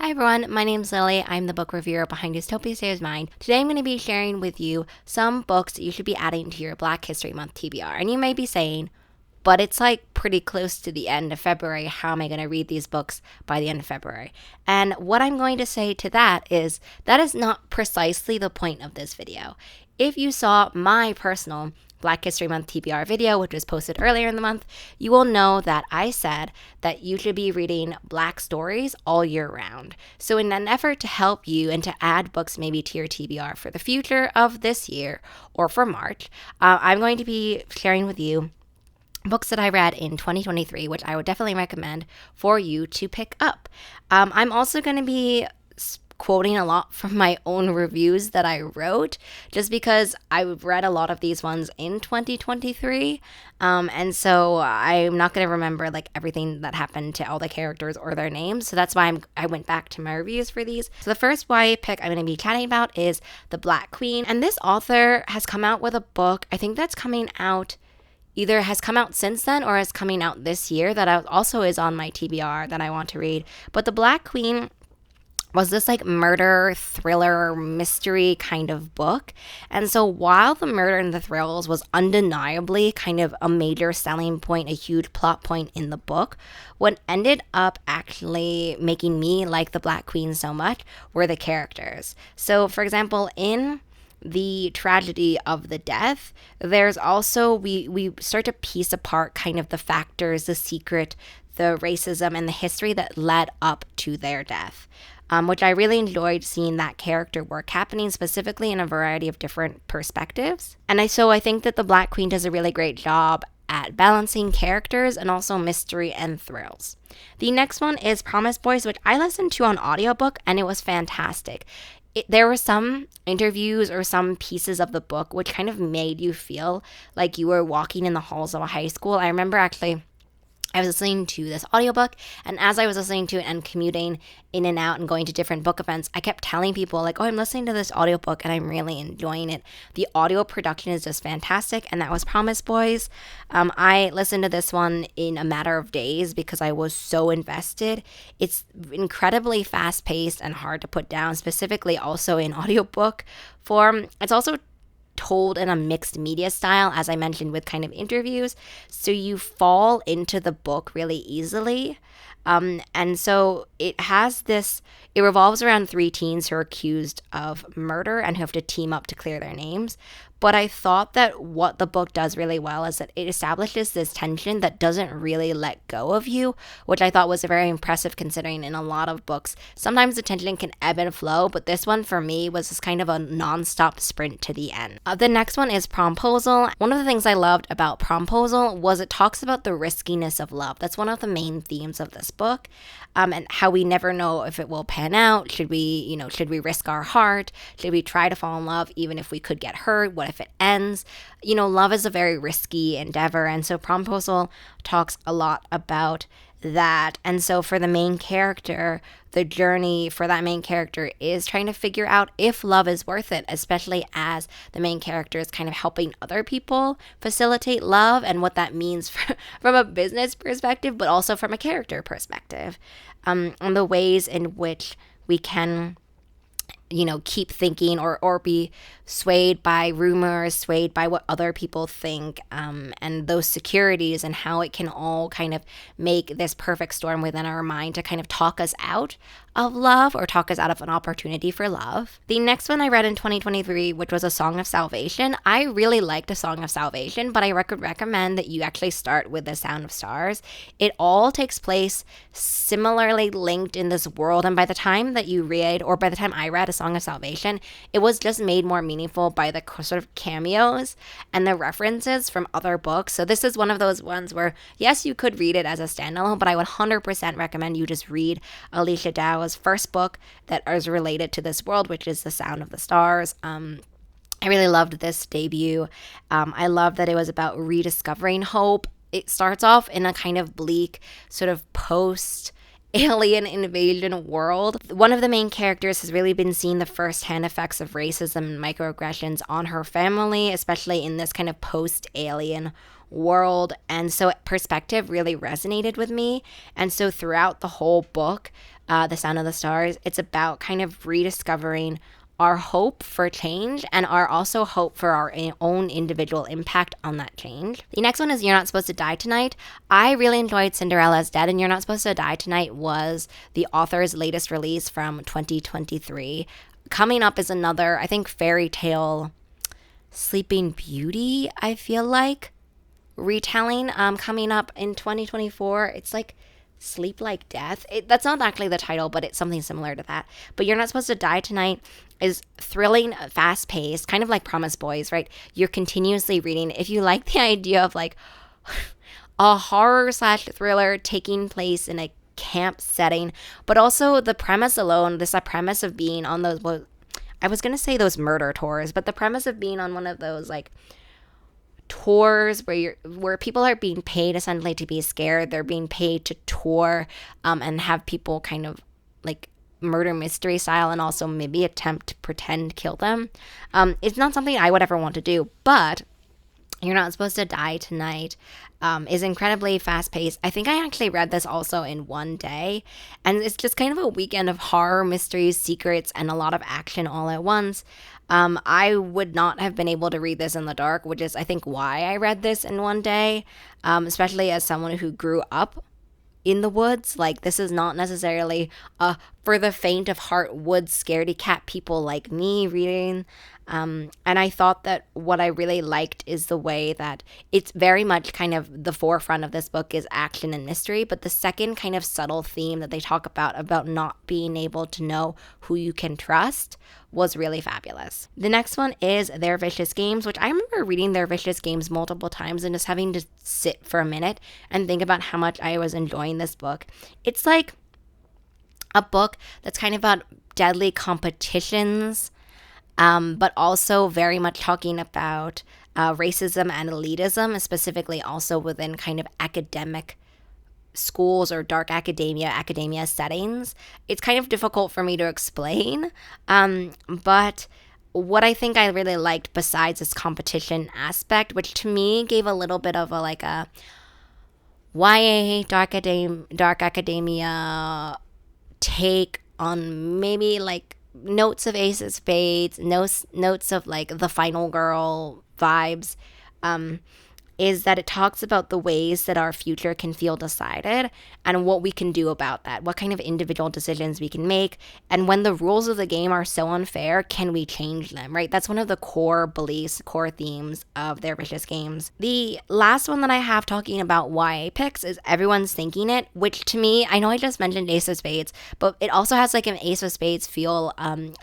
Hi everyone, my name's Lily. I'm the book reviewer behind Dystopia Saves Mine. Today I'm going to be sharing with you some books that you should be adding to your Black History Month TBR. And you may be saying, but it's like pretty close to the end of February. How am I going to read these books by the end of February? And what I'm going to say to that is not precisely the point of this video. If you saw my personal Black History Month TBR video, which was posted earlier in the month, you will know that I said that you should be reading Black stories all year round. So in an effort to help you and to add books maybe to your TBR for the future of this year or for March, I'm going to be sharing with you books that I read in 2023, which I would definitely recommend for you to pick up. I'm also going to be quoting a lot from my own reviews that I wrote, just because I've read a lot of these ones in 2023, and so I'm not going to remember like everything that happened to all the characters or their names, so that's why I went back to my reviews for these. So the first YA pick I'm going to be chatting about is The Black Queen, and this author has come out with a book, I think that's coming out either has come out since then or is coming out this year that also is on my TBR that I want to read. But The Black Queen was this like murder thriller mystery kind of book. And so while the murder and the thrills was undeniably kind of a major selling point, a huge plot point in the book, what ended up actually making me like The Black Queen so much were the characters. So for example, in the tragedy of the death, there's also we start to piece apart kind of the factors, the secret, the racism, and the history that led up to their death, which I really enjoyed seeing that character work happening specifically in a variety of different perspectives. And I think that The Black Queen does a really great job at balancing characters and also mystery and thrills. The next one is Promise Boys, which I listened to on audiobook, and it was fantastic. There were some interviews or some pieces of the book which kind of made you feel like you were walking in the halls of a high school. I remember actually I was listening to this audiobook, and as I was listening to it and commuting in and out and going to different book events, I kept telling people like, oh, I'm listening to this audiobook and I'm really enjoying it. The audio production is just fantastic, and that was Promise Boys. I listened to this one in a matter of days because I was so invested. It's incredibly fast-paced and hard to put down, specifically also in audiobook form. It's also told in a mixed media style, as I mentioned, with kind of interviews, so you fall into the book really easily. And so it revolves around three teens who are accused of murder and who have to team up to clear their names. But I thought that what the book does really well is that it establishes this tension that doesn't really let go of you, which I thought was very impressive considering in a lot of books, sometimes the tension can ebb and flow, but this one for me was just kind of a non-stop sprint to the end. The next one is Promposal. One of the things I loved about Promposal was it talks about the riskiness of love. That's one of the main themes of this book, and how we never know if it will pan out. Should we risk our heart? Should we try to fall in love even if we could get hurt? What if it ends? Love is a very risky endeavor, and so Promposal talks a lot about that. And so for the main character, the journey for that main character is trying to figure out if love is worth it, especially as the main character is kind of helping other people facilitate love and what that means from a business perspective, but also from a character perspective, and the ways in which we can keep thinking or be swayed by rumors, swayed by what other people think, and those securities, and how it can all kind of make this perfect storm within our mind to kind of talk us out of love or talk us out of an opportunity for love. The next one I read in 2023, which was A Song of Salvation. I really liked A Song of Salvation, but I could recommend that you actually start with The Sound of Stars. It all takes place similarly linked in this world, and by the time that you read, or by the time I read A Song of Salvation, it was just made more meaningful by the sort of cameos and the references from other books. So this is one of those ones where, yes, you could read it as a standalone, but I would 100% recommend you just read Alicia Dow's first book that is related to this world, which is The Sound of the Stars. I really loved this debut. I love that it was about rediscovering hope. It starts off in a kind of bleak sort of post alien invasion world. One of the main characters has really been seeing the first-hand effects of racism and microaggressions on her family, especially in this kind of post-alien world. And so perspective really resonated with me. And so throughout the whole book, The Sound of the Stars. It's about kind of rediscovering our hope for change and our also hope for our own individual impact on that change. The next one is You're Not Supposed to Die Tonight. I really enjoyed Cinderella's Dead, and You're Not Supposed to Die Tonight was the author's latest release from 2023. Coming up is another, I think, fairy tale Sleeping Beauty, I feel like, retelling coming up in 2024. It's like Sleep Like Death. That's not actually the title, but it's something similar to that. But You're Not Supposed to Die Tonight is thrilling, fast paced, kind of like Promise Boys, right? You're continuously reading. If you like the idea of like a horror slash thriller taking place in a camp setting, but also the premise alone, this premise of being on those, well, I was going to say those murder tours, but the premise of being on one of those like tours where people are being paid essentially to be scared. They're being paid to tour and have people kind of like murder mystery style and also maybe attempt to pretend kill them. It's not something I would ever want to do, but You're Not Supposed to Die Tonight is incredibly fast paced. I think I actually read this also in one day, and it's just kind of a weekend of horror, mysteries, secrets, and a lot of action all at once. I would not have been able to read this in the dark, which is, I think, why I read this in one day, especially as someone who grew up in the woods. Like, this is not necessarily for the faint of heart woods scaredy cat people like me reading. And I thought that what I really liked is the way that it's very much kind of the forefront of this book is action and mystery, but the second kind of subtle theme that they talk about not being able to know who you can trust, was really fabulous. The next one is Their Vicious Games, which I remember reading Their Vicious Games multiple times and just having to sit for a minute and think about how much I was enjoying this book. It's like a book that's kind of about deadly competitions, but also very much talking about racism and elitism, specifically also within kind of academic schools or dark academia settings. It's kind of difficult for me to explain, but what I think I really liked besides this competition aspect, which to me gave a little bit of a YA dark academia take on maybe like notes of Ace of Spades, notes of like the Final Girl vibes, is that it talks about the ways that our future can feel decided and what we can do about that, what kind of individual decisions we can make, and when the rules of the game are so unfair, can we change them, right? That's one of the core beliefs, core themes of Their Vicious Games. The last one that I have talking about YA picks is Everyone's Thinking It, which to me, I know I just mentioned Ace of Spades, but it also has like an Ace of Spades feel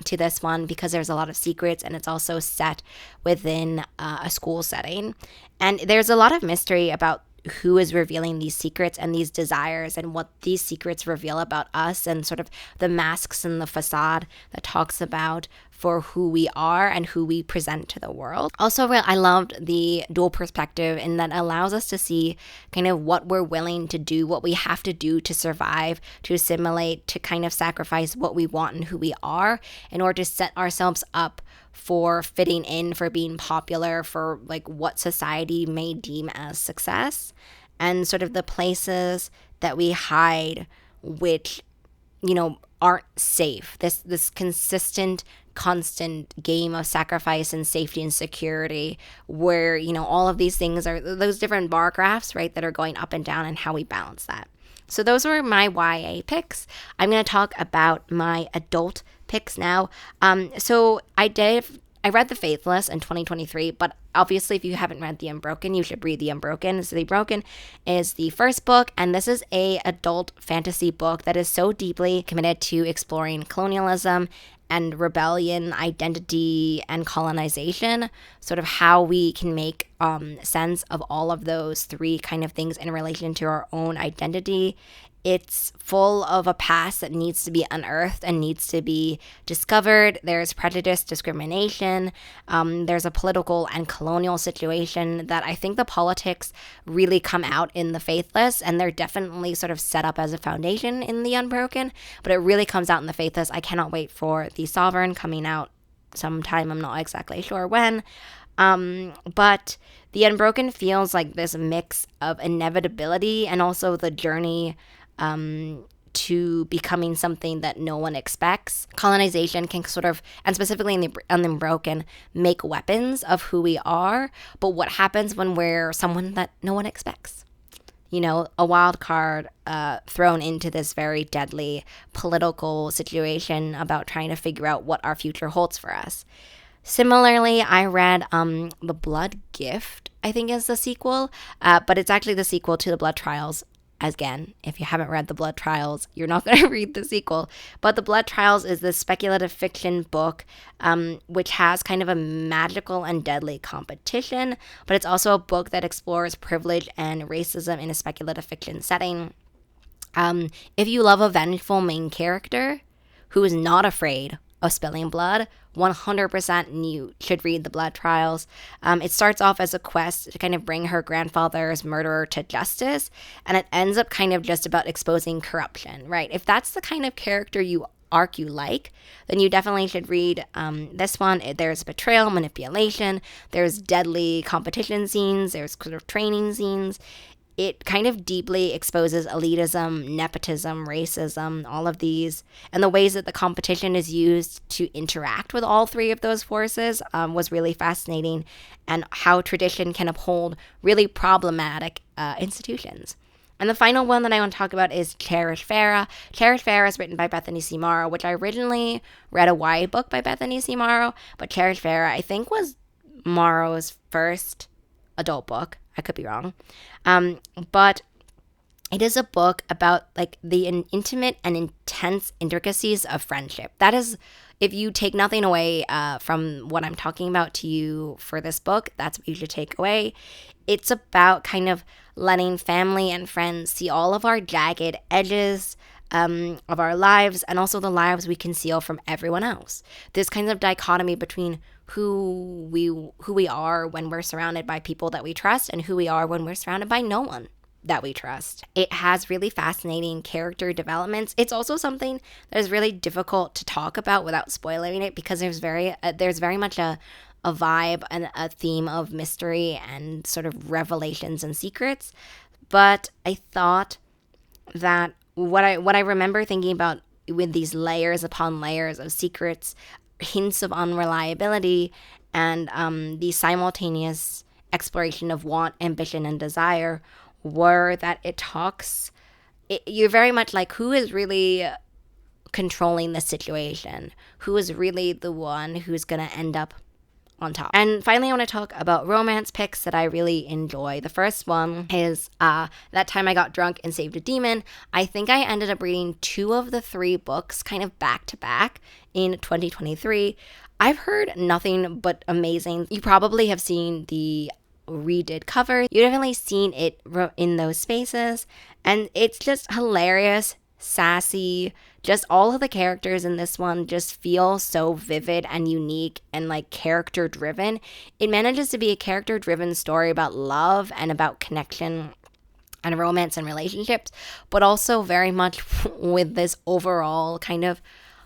to this one because there's a lot of secrets and it's also set within a school setting. And there's a lot of mystery about who is revealing these secrets and these desires and what these secrets reveal about us and sort of the masks and the facade that talks about for who we are and who we present to the world. Also, I loved the dual perspective in that allows us to see kind of what we're willing to do, what we have to do to survive, to assimilate, to kind of sacrifice what we want and who we are in order to set ourselves up for fitting in, for being popular, for like what society may deem as success, and sort of the places that we hide which, you know, aren't safe. This consistent, constant game of sacrifice and safety and security where, you know, all of these things are those different bar graphs, right, that are going up and down and how we balance that. So those were my YA picks. I'm going to talk about my adult picks now. So I read The Faithless in 2023, but obviously if you haven't read The Unbroken, you should read The Unbroken. So The Unbroken is the first book, and this is a adult fantasy book that is so deeply committed to exploring colonialism and rebellion, identity, and colonization, sort of how we can make sense of all of those three kind of things in relation to our own identity. It's full of a past that needs to be unearthed and needs to be discovered. There's prejudice, discrimination. There's a political and colonial situation that I think the politics really come out in The Faithless, and they're definitely sort of set up as a foundation in The Unbroken, but it really comes out in The Faithless. I cannot wait for The Sovereign coming out sometime. I'm not exactly sure when. But The Unbroken feels like this mix of inevitability and also the journey to becoming something that no one expects. Colonization can sort of, and specifically in the Unbroken, make weapons of who we are. But what happens when we're someone that no one expects? You know, a wild card thrown into this very deadly political situation about trying to figure out what our future holds for us. Similarly, I read The Blood Gift, I think is the sequel, but it's actually the sequel to The Blood Trials. Again, if you haven't read The Blood Trials, you're not going to read the sequel. But The Blood Trials is this speculative fiction book which has kind of a magical and deadly competition, but it's also a book that explores privilege and racism in a speculative fiction setting. If you love a vengeful main character who is not afraid of spilling blood, 100% you should read The Blood Trials. It starts off as a quest to kind of bring her grandfather's murderer to justice, and it ends up kind of just about exposing corruption, right? If that's the kind of character arc you like, then you definitely should read this one. There's betrayal, manipulation, there's deadly competition scenes, there's sort of training scenes. It kind of deeply exposes elitism, nepotism, racism, all of these, and the ways that the competition is used to interact with all three of those forces was really fascinating, and how tradition can uphold really problematic institutions. And the final one that I want to talk about is Cherish Farah. Cherish Farah is written by Bethany C. Morrow, which I originally read a YA book by Bethany C. Morrow, but Cherish Farah, I think, was Morrow's first adult book. I could be wrong. But it is a book about like the intimate and intense intricacies of friendship. That is, if you take nothing away from what I'm talking about to you for this book, that's what you should take away. It's about kind of letting family and friends see all of our jagged edges of our lives, and also the lives we conceal from everyone else. This kind of dichotomy between who we are when we're surrounded by people that we trust, and who we are when we're surrounded by no one that we trust. It has really fascinating character developments. It's also something that is really difficult to talk about without spoiling it, because there's very much a vibe and a theme of mystery and sort of revelations and secrets. But I thought that what I remember thinking about with these layers upon layers of secrets, hints of unreliability, and the simultaneous exploration of want, ambition, and desire, were that you're very much like, who is really controlling the situation? Who is really the one who's going to end up on top? And finally, I want to talk about romance picks that I really enjoy. The first one is That Time I Got Drunk and Saved a Demon. I think I ended up reading 2 of the 3 books kind of back to back in 2023. I've heard nothing but amazing. You probably have seen the redid cover. You've definitely seen it in those spaces, and it's just hilarious, sassy. Just all of the characters in this one just feel so vivid and unique and like character driven. It manages to be a character driven story about love and about connection and romance and relationships, but also very much with this overall kind of,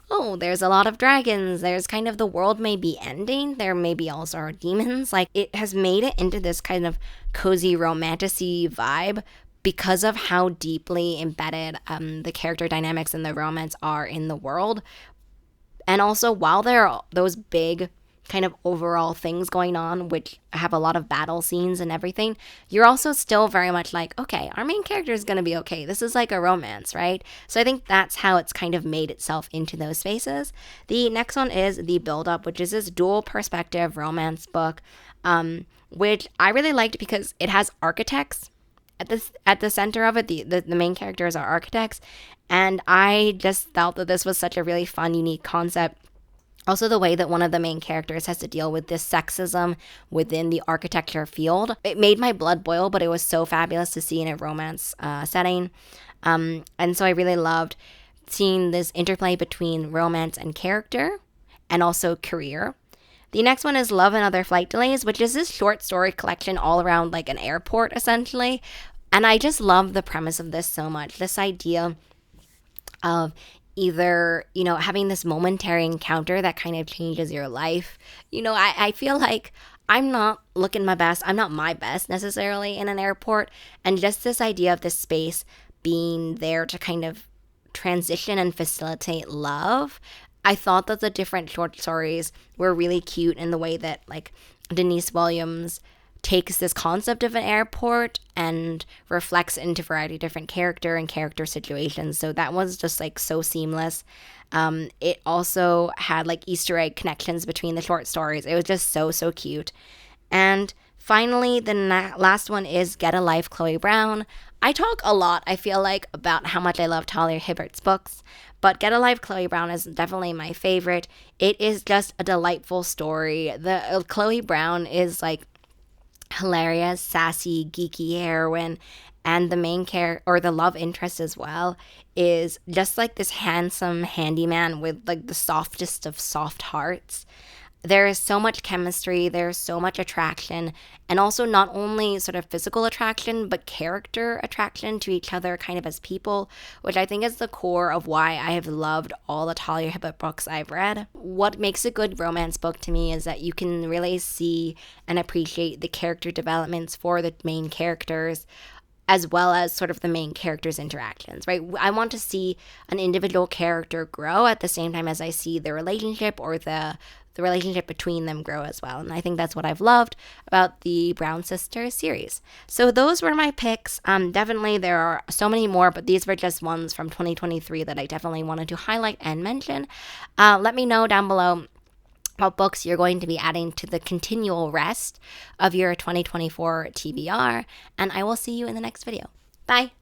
oh, there's a lot of dragons, there's kind of the world may be ending, there maybe also are demons. Like, it has made it into this kind of cozy romantic-y vibe because of how deeply embedded the character dynamics and the romance are in the world. And also, while there are those big kind of overall things going on, which have a lot of battle scenes and everything, you're also still very much like, okay, our main character is going to be okay. This is like a romance, right? So I think that's how it's kind of made itself into those spaces. The next one is The Build Up, which is this dual perspective romance book, which I really liked because it has architects at the center of it. The main characters are architects, and I just felt that this was such a really fun, unique concept. Also, the way that one of the main characters has to deal with this sexism within the architecture field. It made my blood boil, but it was so fabulous to see in a romance setting. And so I really loved seeing this interplay between romance and character, and also career. The next one is Love and Other Flight Delays, which is this short story collection all around like an airport, essentially. And I just love the premise of this so much. This idea of either, having this momentary encounter that kind of changes your life. I feel like I'm not looking my best. I'm not my best necessarily in an airport. And just this idea of this space being there to kind of transition and facilitate love. I thought that the different short stories were really cute in the way that, like, Denise Williams takes this concept of an airport and reflects into a variety of different character situations. So that was just like so seamless. It also had like Easter egg connections between the short stories. It was just so cute. And finally, the last one is Get a Life, Chloe Brown. I talk a lot, I feel like, about how much I love Talia Hibbert's books, but Get a Life, Chloe Brown is definitely my favorite. It is just a delightful story. The Chloe Brown is like hilarious, sassy, geeky heroine, and the main character, or the love interest as well, is just like this handsome handyman with like the softest of soft hearts. There is so much chemistry, there's so much attraction, and also not only sort of physical attraction, but character attraction to each other kind of as people, which I think is the core of why I have loved all the Talia Hibbert books I've read. What makes a good romance book to me is that you can really see and appreciate the character developments for the main characters, as well as sort of the main characters' interactions, right? I want to see an individual character grow at the same time as I see the relationship or the relationship between them grow as well. And I think that's what I've loved about the Brown Sisters series. So those were my picks. Definitely there are so many more, but these were just ones from 2023 that I definitely wanted to highlight and mention. Let me know down below what books you're going to be adding to the continual rest of your 2024 TBR, and I will see you in the next video. Bye!